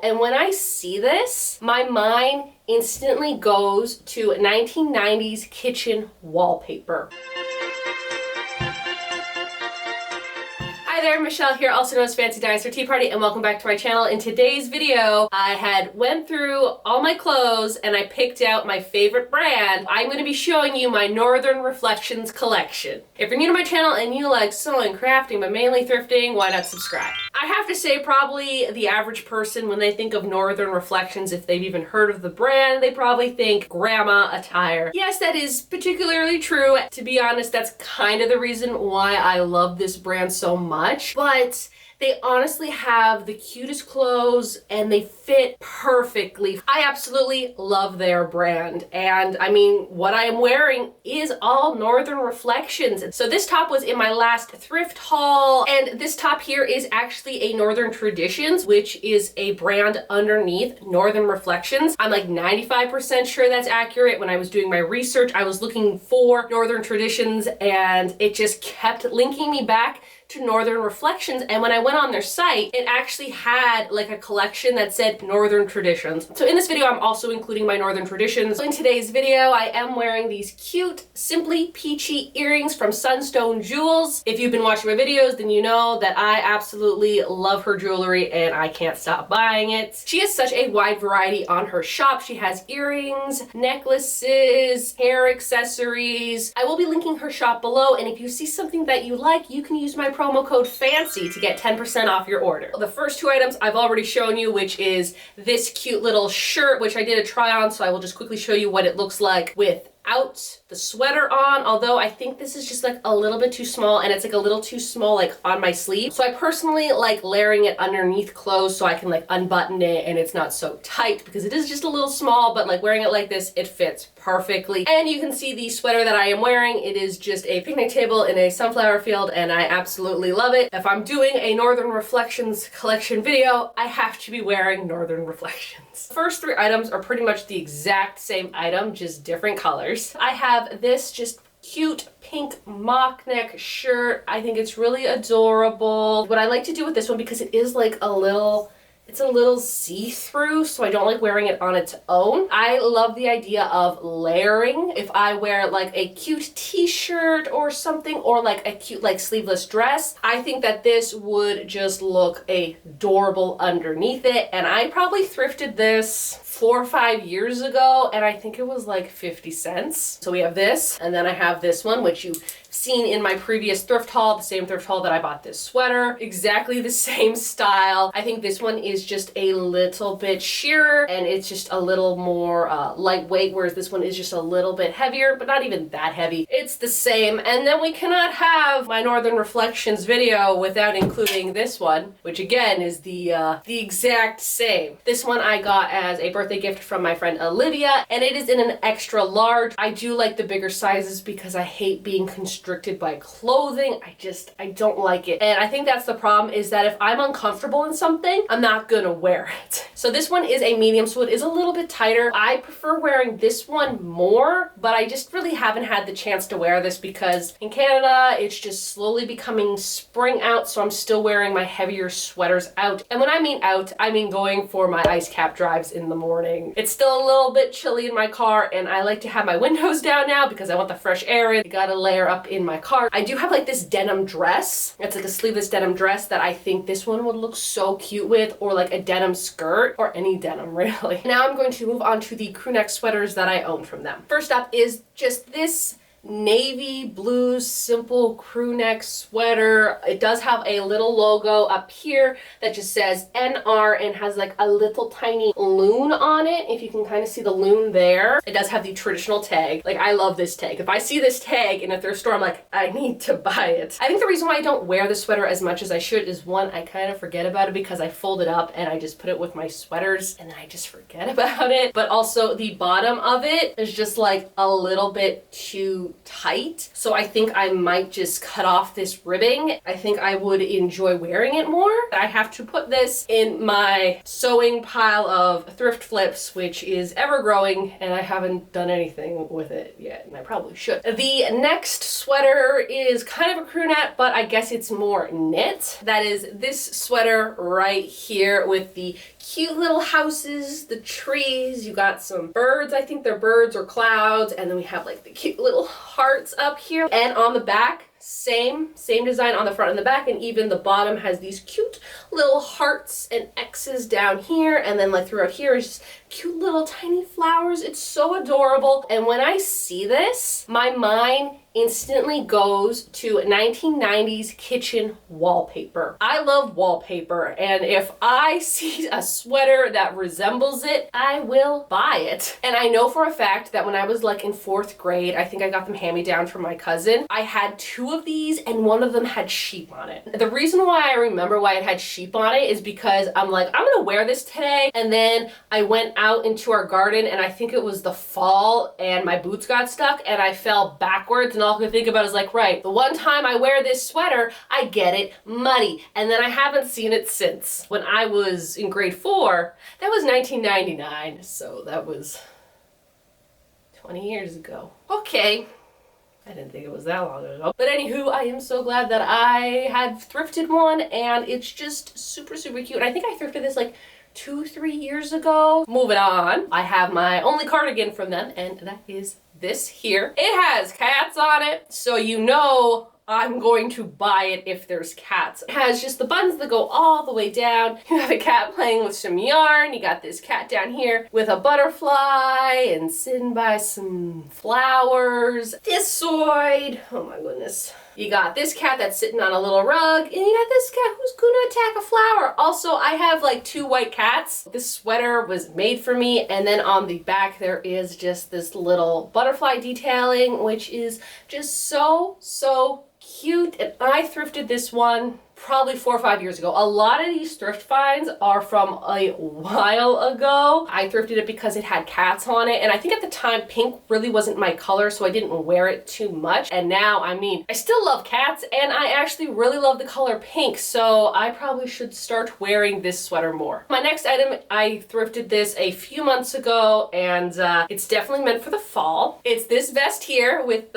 And when I see this, my mind instantly goes to 1990s kitchen wallpaper. Hi there, Michelle here, also known as Fancy Dinosaur Tea Party, and welcome back to my channel. In today's video, I had went through all my clothes and I picked out my favorite brand. I'm going to be showing you my Northern Reflections collection. If you're new to my channel and you like sewing, crafting, but mainly thrifting, why not subscribe? I have to say, probably the average person, when they think of Northern Reflections, if they've even heard of the brand, they probably think grandma attire. Yes, that is particularly true. To be honest, that's kind of the reason why I love this brand so much. But they honestly have the cutest clothes and they fit perfectly. I absolutely love their brand. And I mean, what I am wearing is all Northern Reflections. So this top was in my last thrift haul. And this top here is actually a Northern Traditions, which is a brand underneath Northern Reflections. I'm like 95% sure that's accurate. When I was doing my research, I was looking for Northern Traditions and it just kept linking me back to Northern Reflections. And when I went on their site, it actually had like a collection that said Northern Traditions. So in this video, I'm also including my Northern Traditions. In today's video, I am wearing these cute, simply peachy earrings from Sunstone Jewels. If you've been watching my videos, then you know that I absolutely love her jewelry and I can't stop buying it. She has such a wide variety on her shop. She has earrings, necklaces, hair accessories. I will be linking her shop below, and if you see something that you like, you can use my promo code FANCY to get 10% off your order. The first two items I've already shown you, which is this cute little shirt, which I did a try on, so I will just quickly show you what it looks like without the sweater on, although I think this is just like a little bit too small, and it's like a little too small like on my sleeve. So I personally like layering it underneath clothes so I can like unbutton it and it's not so tight, because it is just a little small, but like wearing it like this, it fits perfectly. And you can see the sweater that I am wearing. It is just a picnic table in a sunflower field and I absolutely love it. If I'm doing a Northern Reflections collection video, I have to be wearing Northern Reflections. The first three items are pretty much the exact same item, just different colors. I have this just cute pink mock neck shirt. I think it's really adorable. What I like to do with this one, because it is like it's a little see-through, so I don't like wearing it on its own. I love the idea of layering. If I wear like a cute t-shirt or something, or like a cute like sleeveless dress, I think that this would just look adorable underneath it. And I probably thrifted this 4 or 5 years ago, and I think it was like 50 cents. So we have this, and then I have this one, which you've seen in my previous thrift haul, the same thrift haul that I bought this sweater. Exactly the same style. I think this one is just a little bit sheerer, and it's just a little more lightweight, whereas this one is just a little bit heavier, but not even that heavy. It's the same. And then we cannot have my Northern Reflections video without including this one, which again is the exact same. This one I got as a birthday gift from my friend Olivia, and it is in an extra large. I do like the bigger sizes because I hate being constricted by clothing. I don't like it. And I think that's the problem, is that if I'm uncomfortable in something, I'm not gonna wear it. So this one is a medium, so it is a little bit tighter. I prefer wearing this one more, but I just really haven't had the chance to wear this because in Canada, it's just slowly becoming spring out, so I'm still wearing my heavier sweaters out. And when I mean out, I mean going for my ice cap drives in the morning. It's still a little bit chilly in my car, and I like to have my windows down now because I want the fresh air in. I gotta layer up in my car. I do have like this denim dress. It's like a sleeveless denim dress that I think this one would look so cute with, or like a denim skirt, or any denim really. Now I'm going to move on to the crew neck sweaters that I own from them. First up is just this navy blue simple crew neck sweater. It does have a little logo up here that just says NR and has like a little tiny loon on it. If you can kind of see the loon there. It does have the traditional tag. Like, I love this tag. If I see this tag in a thrift store, I'm like, I need to buy it. I think the reason why I don't wear the sweater as much as I should is, one, I kind of forget about it because I fold it up and I just put it with my sweaters and then I just forget about it. But also the bottom of it is just like a little bit too tight. So I think I might just cut off this ribbing. I think I would enjoy wearing it more. I have to put this in my sewing pile of thrift flips, which is ever growing, and I haven't done anything with it yet, and I probably should. The next sweater is kind of a crew neck, but I guess it's more knit. That is this sweater right here with the cute little houses, the trees, you got some birds, I think they're birds or clouds, and then we have like the cute little hearts up here. And on the back, same design on the front and the back, and even the bottom has these cute little hearts and X's down here, and then like throughout here is just cute little tiny flowers. It's so adorable. And when I see this, my mind instantly goes to 1990s kitchen wallpaper. I love wallpaper, and if I see a sweater that resembles it, I will buy it. And I know for a fact that when I was like in 4th grade, I think I got them hand-me-down from my cousin, I had 2 of these and one of them had sheep on it. The reason why I remember why it had sheep on it is because I'm like, I'm gonna wear this today, and then I went out into our garden and I think it was the fall and my boots got stuck and I fell backwards, and all I could think about is like, right, the one time I wear this sweater, I get it muddy. And then I haven't seen it since. When I was in grade 4, that was 1999, so that was 20 years ago. Okay. I didn't think it was that long ago. But anywho, I am so glad that I had thrifted one, and it's just super, super cute. And I think I thrifted this like 2-3 years ago. Moving on, I have my only cardigan from them, and that is this here. It has cats on it, so you know I'm going to buy it if there's cats. It has just the buttons that go all the way down. You have a cat playing with some yarn. You got this cat down here with a butterfly and sitting by some flowers. This side, oh my goodness. You got this cat that's sitting on a little rug, and you got this cat who's gonna attack a flower. Also, I have like 2 white cats. This sweater was made for me, and then on the back there is just this little butterfly detailing, which is just so cute. And I thrifted this one probably 4 or 5 years ago. A lot of these thrift finds are from a while ago. I thrifted it because it had cats on it, and I think at the time pink really wasn't my color, so I didn't wear it too much. And now, I mean, I still love cats, and I actually really love the color pink, so I probably should start wearing this sweater more. My next item, I thrifted this a few months ago, and it's definitely meant for the fall. It's this vest here with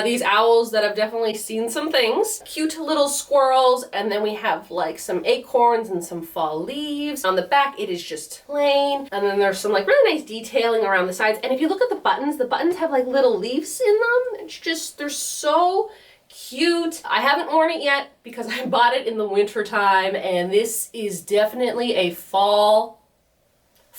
these owls that I've definitely seen some things. Cute little squirrels, and then we have like some acorns and some fall leaves. On the back, it is just plain. And then there's some like really nice detailing around the sides. And if you look at the buttons have like little leaves in them. It's just, they're so cute. I haven't worn it yet because I bought it in the winter time, and this is definitely a fall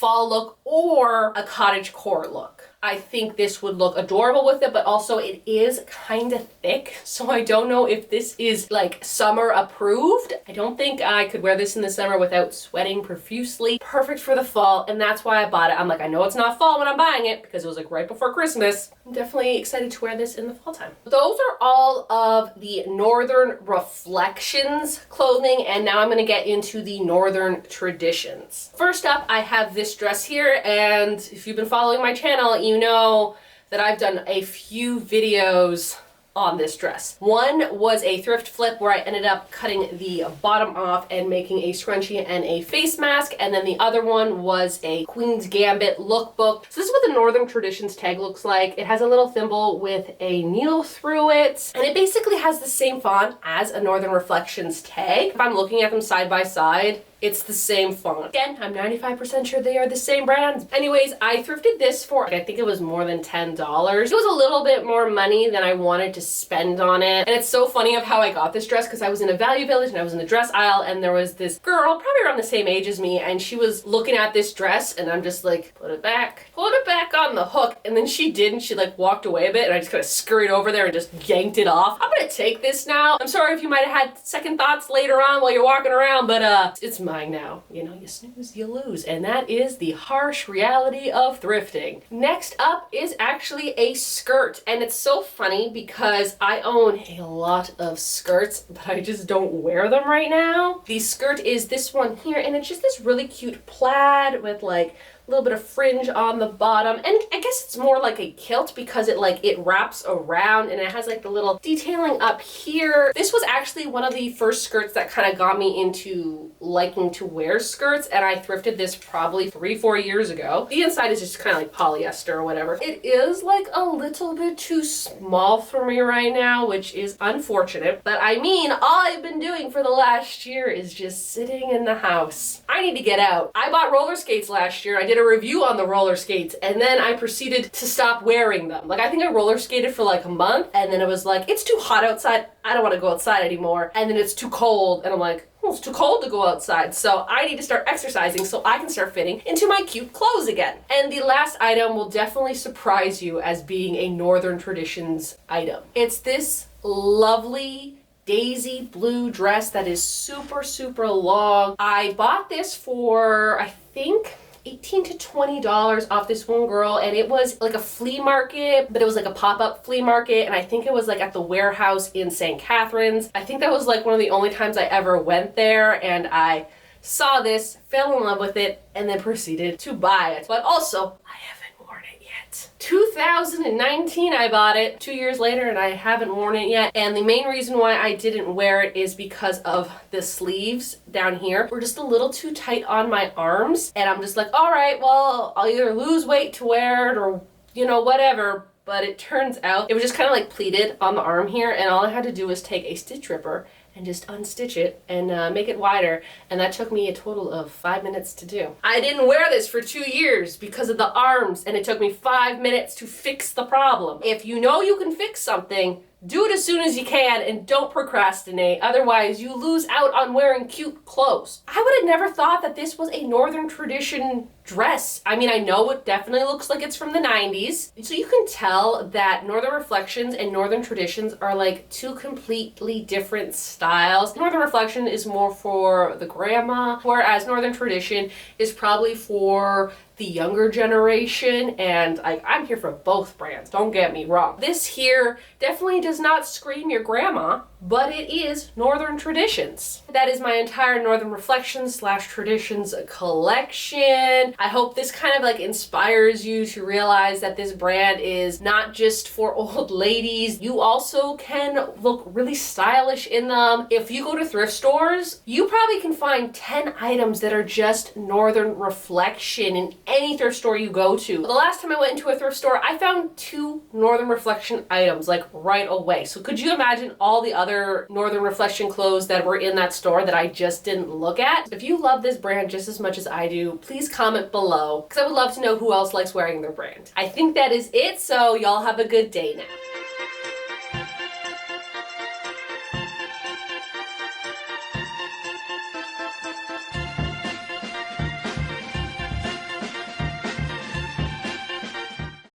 look or a cottagecore look. I think this would look adorable with it, but also it is kind of thick, so I don't know if this is like summer approved. I don't think I could wear this in the summer without sweating profusely. Perfect for the fall, and that's why I bought it. I'm like, I know it's not fall when I'm buying it because it was like right before Christmas. I'm definitely excited to wear this in the fall time. Those are all of the Northern Reflections clothing, and now I'm going to get into the Northern Traditions. First up, I have this dress here, and if you've been following my channel, you know that I've done a few videos on this dress. One was a thrift flip where I ended up cutting the bottom off and making a scrunchie and a face mask, and then the other one was a Queen's Gambit lookbook. So this is what the Northern Traditions tag looks like. It has a little thimble with a needle through it, and it basically has the same font as a Northern Reflections tag. If I'm looking at them side by side, it's the same font. Again, I'm 95% sure they are the same brand. Anyways, I thrifted this for, I think it was more than $10. It was a little bit more money than I wanted to spend on it. And it's so funny of how I got this dress because I was in a Value Village and I was in the dress aisle, and there was this girl, probably around the same age as me, and she was looking at this dress, and I'm just like, put it back on the hook. And then she did, and she like walked away a bit, and I just kind of scurried over there and just yanked it off. I'm gonna take this now. I'm sorry if you might have had second thoughts later on while you're walking around, but it's mine now. You know, you snooze, you lose. And that is the harsh reality of thrifting. Next up is actually a skirt. And it's so funny because I own a lot of skirts, but I just don't wear them right now. The skirt is this one here, and it's just this really cute plaid with like a little bit of fringe on the bottom, and I guess it's more like a kilt because it wraps around and it has like the little detailing up here. This was actually one of the first skirts that kind of got me into liking to wear skirts, and I thrifted this probably 3-4 years ago. The inside is just kind of like polyester or whatever. It is like a little bit too small for me right now, which is unfortunate, but I mean, all I've been doing for the last year is just sitting in the house. I need to get out. I bought roller skates last year. I did a review on the roller skates, and then I proceeded to stop wearing them. Like, I think I roller skated for like a month, and then it was like, it's too hot outside. I don't want to go outside anymore. And then it's too cold, and I'm like, well, it's too cold to go outside, so I need to start exercising so I can start fitting into my cute clothes again. And the last item will definitely surprise you as being a Northern Traditions item. It's this lovely daisy blue dress that is super, super long. I bought this for, I think, $18 to $20 off this one girl, and it was like a flea market, but it was like a pop-up flea market, and I think it was like at the warehouse in St. Catharines. I think that was like one of the only times I ever went there, and I saw this, fell in love with it, and then proceeded to buy it. But also, I haven't worn it yet. 2019 I bought it, 2 years later, and I haven't worn it yet. And the main reason why I didn't wear it is because of the sleeves down here were just a little too tight on my arms. And I'm just like, all right, well, I'll either lose weight to wear it or, you know, whatever. But it turns out it was just kind of like pleated on the arm here, and all I had to do was take a stitch ripper and just unstitch it and make it wider, and that took me a total of 5 minutes to do. I didn't wear this for 2 years because of the arms, and it took me 5 minutes to fix the problem. If you know you can fix something, do it as soon as you can and don't procrastinate, otherwise you lose out on wearing cute clothes. I would have never thought that this was a Northern Tradition dress. I mean, I know it definitely looks like it's from the 90s. So you can tell that Northern Reflections and Northern Traditions are like two completely different styles. Northern Reflection is more for the grandma, whereas Northern Tradition is probably for the younger generation, and I'm here for both brands, don't get me wrong. This here definitely does not scream your grandma, but it is Northern Traditions. That is my entire Northern Reflections / Traditions collection. I hope this kind of like inspires you to realize that this brand is not just for old ladies. You also can look really stylish in them. If you go to thrift stores, you probably can find 10 items that are just Northern Reflection in any thrift store you go to. The last time I went into a thrift store, I found 2 Northern Reflection items like right away. So could you imagine all the other Northern Reflection clothes that were in that store that I just didn't look at? If you love this brand just as much as I do, please comment below, because I would love to know who else likes wearing their brand. I think that is it, so y'all have a good day now.